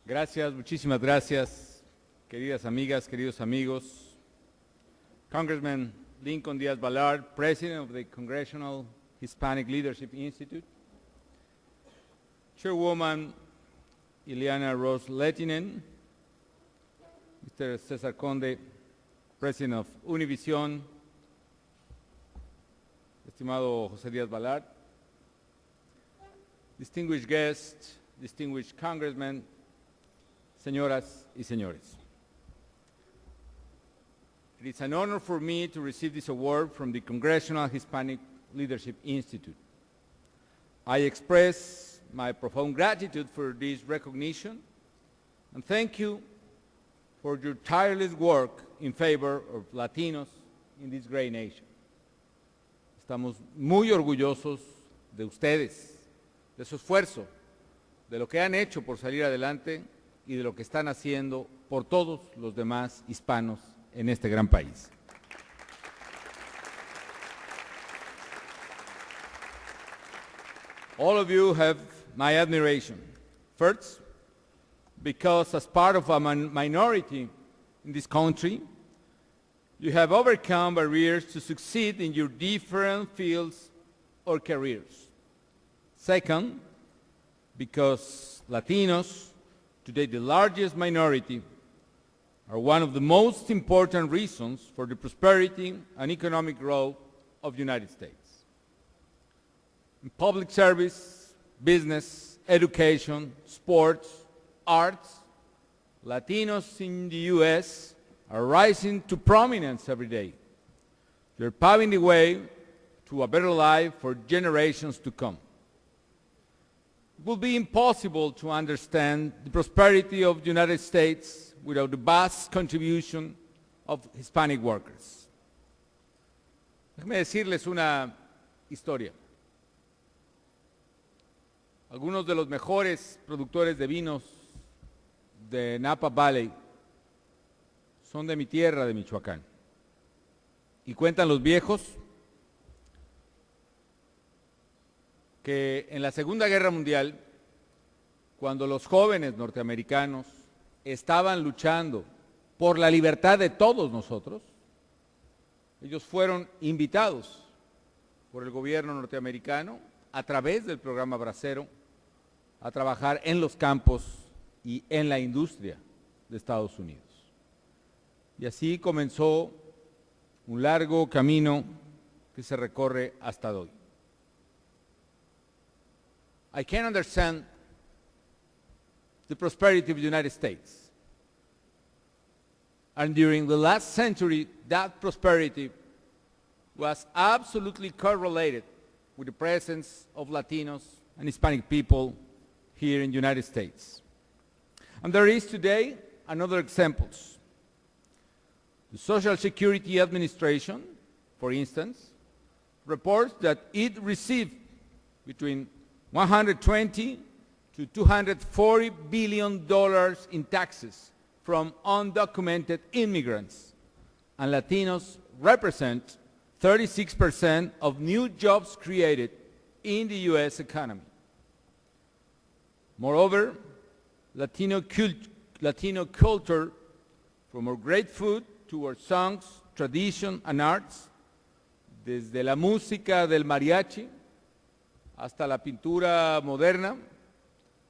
Gracias, muchísimas gracias, queridas amigas, queridos amigos. Congressman Lincoln Díaz-Balart, President of the Congressional Hispanic Leadership Institute. Chairwoman Ileana Ros-Lehtinen, Mr. César Conde, President of Univision, estimado José Díaz-Balart, distinguished guests, distinguished congressmen, señoras y señores. It is an honor for me to receive this award from the Congressional Hispanic Leadership Institute. I express my profound gratitude for this recognition and thank you for your tireless work in favor of Latinos in this great nation. Estamos muy orgullosos de ustedes, de su esfuerzo, de lo que han hecho por salir adelante y de lo que están haciendo por todos los demás hispanos en este gran país. All of you have my admiration. First, because as part of a minority in this country, you have overcome barriers to succeed in your different fields or careers. Second, because Latinos, today the largest minority, are one of the most important reasons for the prosperity and economic growth of the United States. In public service, business, education, sports, arts, Latinos in the U.S. are rising to prominence every day. They're paving the way to a better life for generations to come. It will be impossible to understand the prosperity of the United States without the vast contribution of Hispanic workers. Déjenme decirles una historia. Algunos de los mejores productores de vinos de Napa Valley son de mi tierra, de Michoacán. Y cuentan los viejos que en la Segunda Guerra Mundial, cuando los jóvenes norteamericanos estaban luchando por la libertad de todos nosotros, ellos fueron invitados por el gobierno norteamericano a través del programa Bracero a trabajar en los campos y en la industria de Estados Unidos. Y así comenzó un largo camino que se recorre hasta hoy. I can understand the prosperity of the United States. And during the last century, that prosperity was absolutely correlated with the presence of Latinos and Hispanic people here in the United States. And there is today another example. The Social Security Administration, for instance, reports that it received between $120 to $240 billion in taxes from undocumented immigrants, and Latinos represent 36% of new jobs created in the U.S. economy. Moreover, Latino culture, from our great food to our songs, tradition, and arts, desde la música del mariachi hasta la pintura moderna,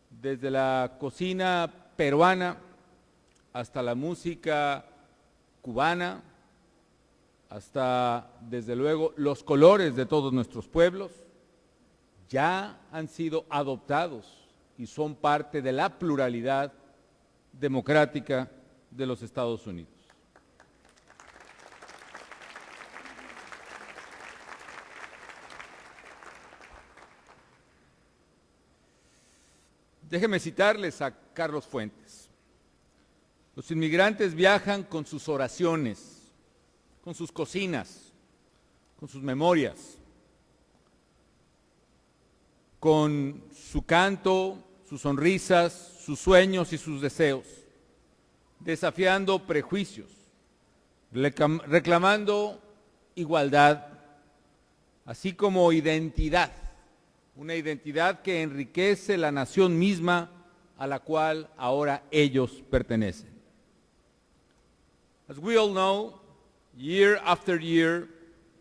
desde la cocina peruana hasta la música cubana, hasta, desde luego, los colores de todos nuestros pueblos, ya han sido adoptados y son parte de la pluralidad democrática de los Estados Unidos. Déjenme citarles a Carlos Fuentes. Los inmigrantes viajan con sus oraciones, con sus cocinas, con sus memorias, con su canto, sus sonrisas, sus sueños y sus deseos, desafiando prejuicios, reclamando igualdad, así como identidad, una identidad que enriquece la nación misma a la cual ahora ellos pertenecen. As we all know, year after year,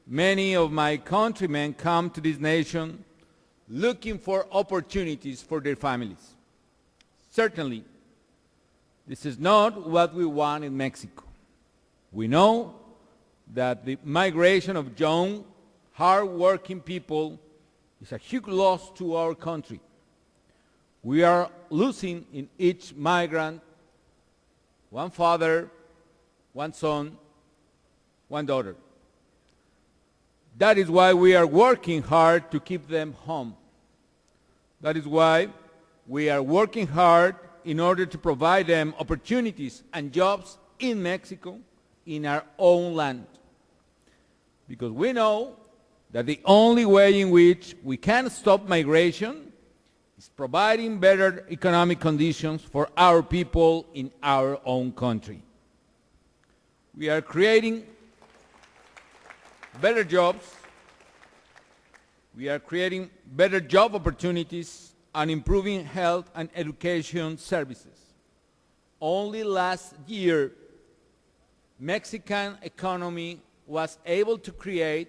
many of my countrymen come to this nation looking for opportunities for their families. Certainly, this is not what we want in Mexico. We know that the migration of young, hard-working people is a huge loss to our country. We are losing in each migrant one father, one son, one daughter. That is why we are working hard to keep them home. That is why we are working hard in order to provide them opportunities and jobs in Mexico, in our own land. Because we know that the only way in which we can stop migration is providing better economic conditions for our people in our own country. We are creating better jobs, we are creating better job opportunities and improving health and education services. Only last year, Mexican economy was able to create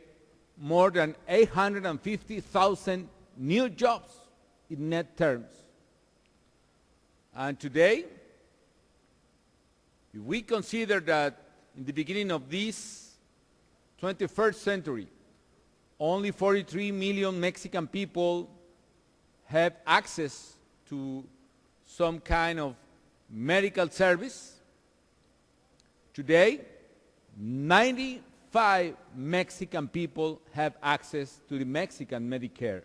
more than 850,000 new jobs in net terms. And today, if we consider that in the beginning of this 21st century, only 43 million Mexican people have access to some kind of medical service, today, 95 Mexican people have access to the Mexican Medicare.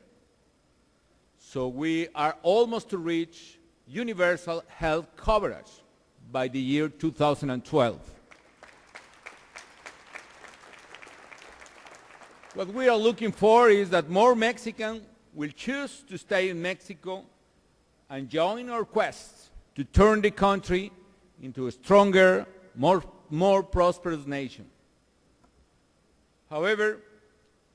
So we are almost to reach universal health coverage by the year 2012. What we are looking for is that more Mexicans will choose to stay in Mexico and join our quest to turn the country into a stronger, more prosperous nation. However,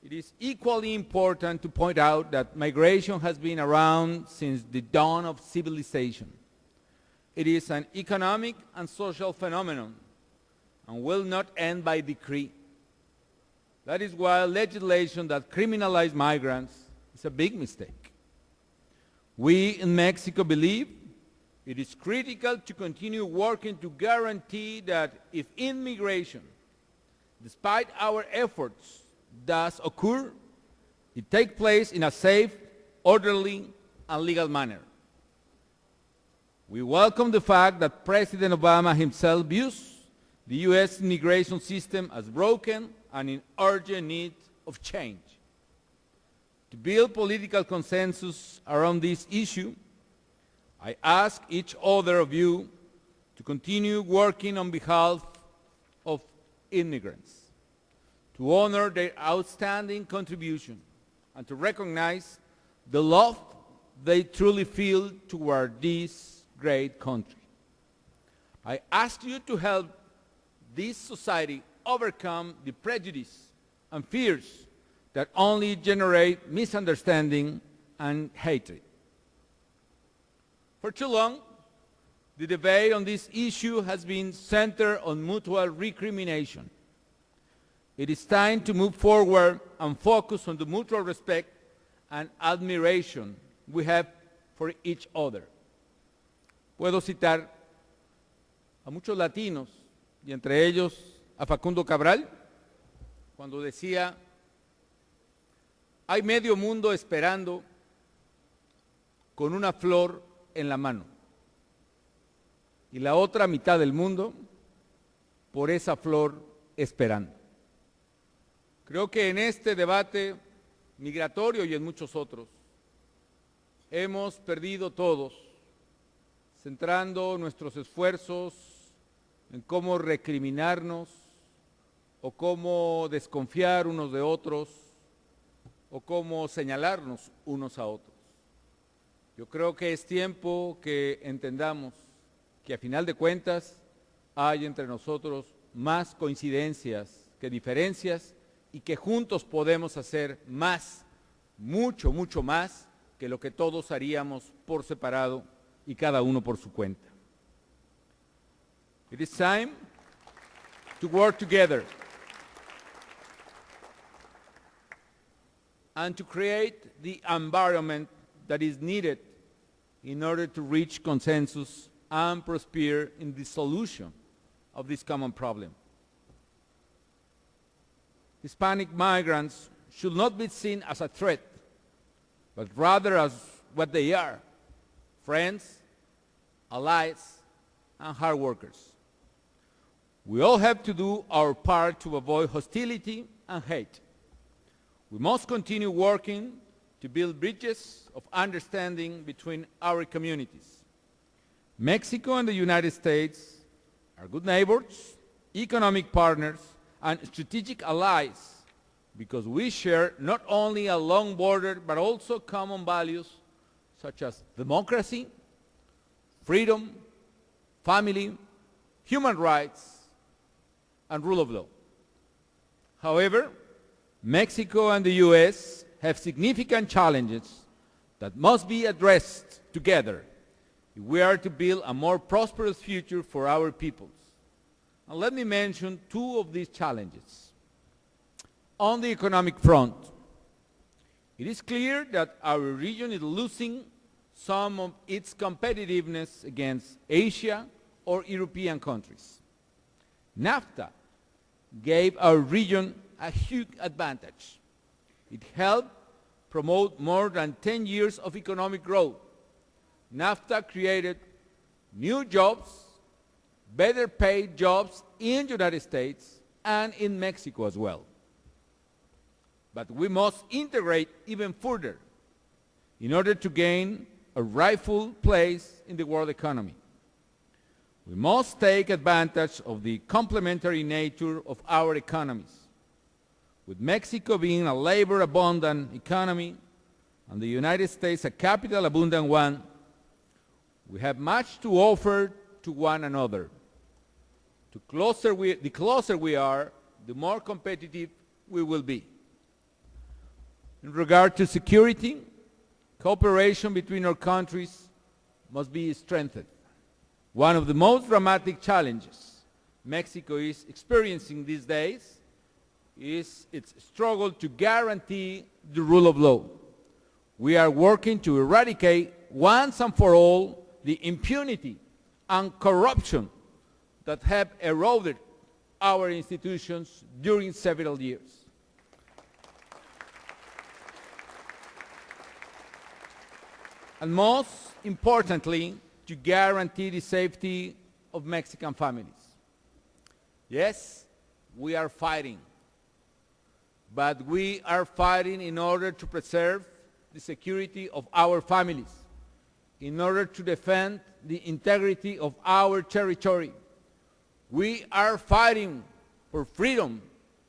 it is equally important to point out that migration has been around since the dawn of civilization. It is an economic and social phenomenon and will not end by decree. That is why legislation that criminalizes migrants is a big mistake. We in Mexico believe it is critical to continue working to guarantee that if immigration, despite our efforts, does occur, it takes place in a safe, orderly, and legal manner. We welcome the fact that President Obama himself views the U.S. immigration system as broken and in urgent need of change. To build political consensus around this issue, I ask each other of you to continue working on behalf of immigrants, to honor their outstanding contribution, and to recognize the love they truly feel toward this great country. I ask you to help this society overcome the prejudice and fears that only generate misunderstanding and hatred. For too long, the debate on this issue has been centered on mutual recrimination. It is time to move forward and focus on the mutual respect and admiration we have for each other. Puedo citar a muchos latinos, y entre ellos a Facundo Cabral, cuando decía: hay medio mundo esperando con una flor en la mano, y la otra mitad del mundo por esa flor esperando. Creo que en este debate migratorio y en muchos otros hemos perdido todos, centrando nuestros esfuerzos en cómo recriminarnos o cómo desconfiar unos de otros o cómo señalarnos unos a otros. Yo creo que es tiempo que entendamos que a final de cuentas hay entre nosotros más coincidencias que diferencias y que juntos podemos hacer más, mucho, mucho más que lo que todos haríamos por separado y cada uno por su cuenta. It is time to work together and to create the environment that is needed in order to reach consensus and prosper in the solution of this common problem. Hispanic migrants should not be seen as a threat, but rather as what they are: friends, allies, and hard workers. We all have to do our part to avoid hostility and hate. We must continue working to build bridges of understanding between our communities. Mexico and the United States are good neighbors, economic partners, and strategic allies because we share not only a long border but also common values such as democracy, freedom, family, human rights, and rule of law. However, Mexico and the U.S. have significant challenges that must be addressed together if we are to build a more prosperous future for our peoples. And let me mention two of these challenges. On the economic front, it is clear that our region is losing some of its competitiveness against Asia or European countries. NAFTA gave our region a huge advantage. It helped promote more than 10 years of economic growth. NAFTA created new jobs, better paid jobs in the United States and in Mexico as well. But we must integrate even further in order to gain a rightful place in the world economy. We must take advantage of the complementary nature of our economies. With Mexico being a labor-abundant economy and the United States a capital-abundant one, we have much to offer to one another. The closer we are, the more competitive we will be. In regard to security, cooperation between our countries must be strengthened. One of the most dramatic challenges Mexico is experiencing these days is its struggle to guarantee the rule of law. We are working to eradicate once and for all the impunity and corruption that have eroded our institutions during several years. And most importantly, to guarantee the safety of Mexican families. Yes, we are fighting, but we are fighting in order to preserve the security of our families, in order to defend the integrity of our territory. We are fighting for freedom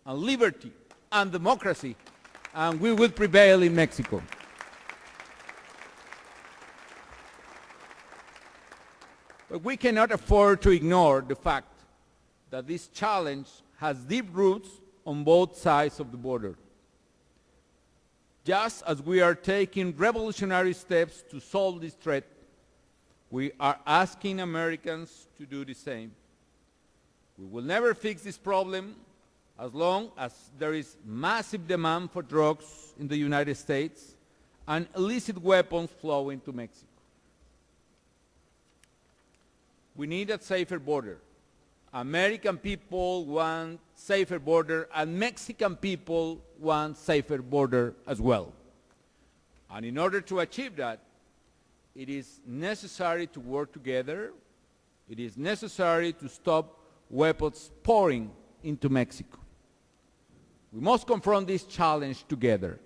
and liberty and democracy, and we will prevail in Mexico. But we cannot afford to ignore the fact that this challenge has deep roots on both sides of the border. Just as we are taking revolutionary steps to solve this threat, we are asking Americans to do the same. We will never fix this problem as long as there is massive demand for drugs in the United States and illicit weapons flowing to Mexico. We need a safer border. American people want safer border, and Mexican people want safer border as well. And in order to achieve that, it is necessary to work together. It is necessary to stop weapons pouring into Mexico. We must confront this challenge together.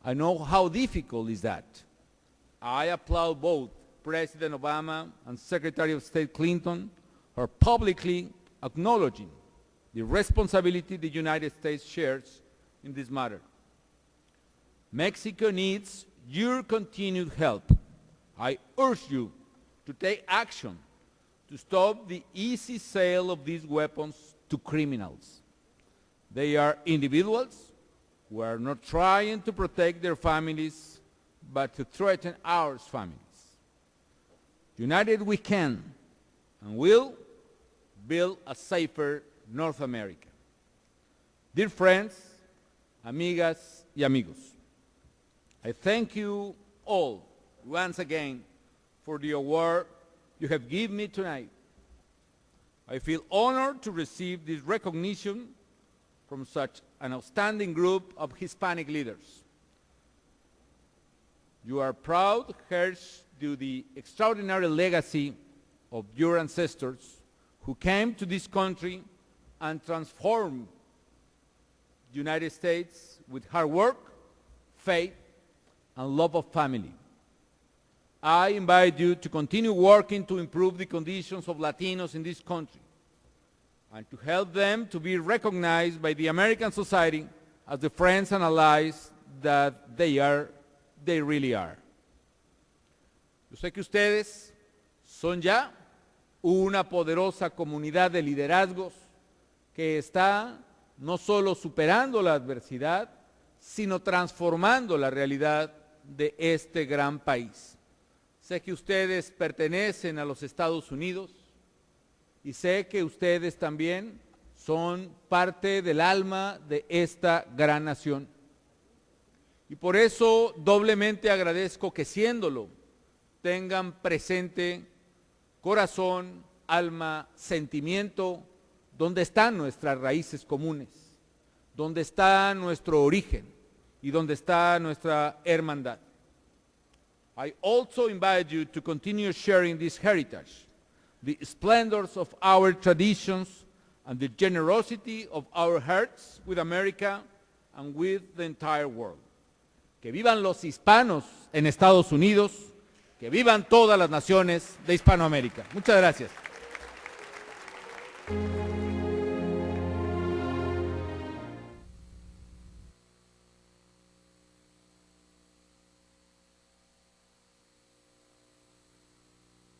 I know how difficult is that. I applaud both President Obama and Secretary of State Clinton for publicly acknowledging the responsibility the United States shares in this matter. Mexico needs your continued help. I urge you to take action to stop the easy sale of these weapons to criminals. They are individuals who are not trying to protect their families, but to threaten our families. United we can and will build a safer North America. Dear friends, amigas y amigos, I thank you all once again for the award you have given me tonight. I feel honored to receive this recognition from such an outstanding group of Hispanic leaders. You are proud heirs to the extraordinary legacy of your ancestors who came to this country and transformed the United States with hard work, faith, and love of family. I invite you to continue working to improve the conditions of Latinos in this country and to help them to be recognized by the American society as the friends and allies that they really are. Yo sé que ustedes son ya una poderosa comunidad de liderazgos que está no solo superando la adversidad, sino transformando la realidad de este gran país. Sé que ustedes pertenecen a los Estados Unidos y sé que ustedes también son parte del alma de esta gran nación. Y por eso doblemente agradezco que siéndolo, tengan presente corazón, alma, sentimiento, donde están nuestras raíces comunes, donde está nuestro origen y donde está nuestra hermandad. I also invite you to continue sharing this heritage, the splendors of our traditions, and the generosity of our hearts with America and with the entire world. Que vivan los hispanos en Estados Unidos, que vivan todas las naciones de Hispanoamérica. Muchas gracias.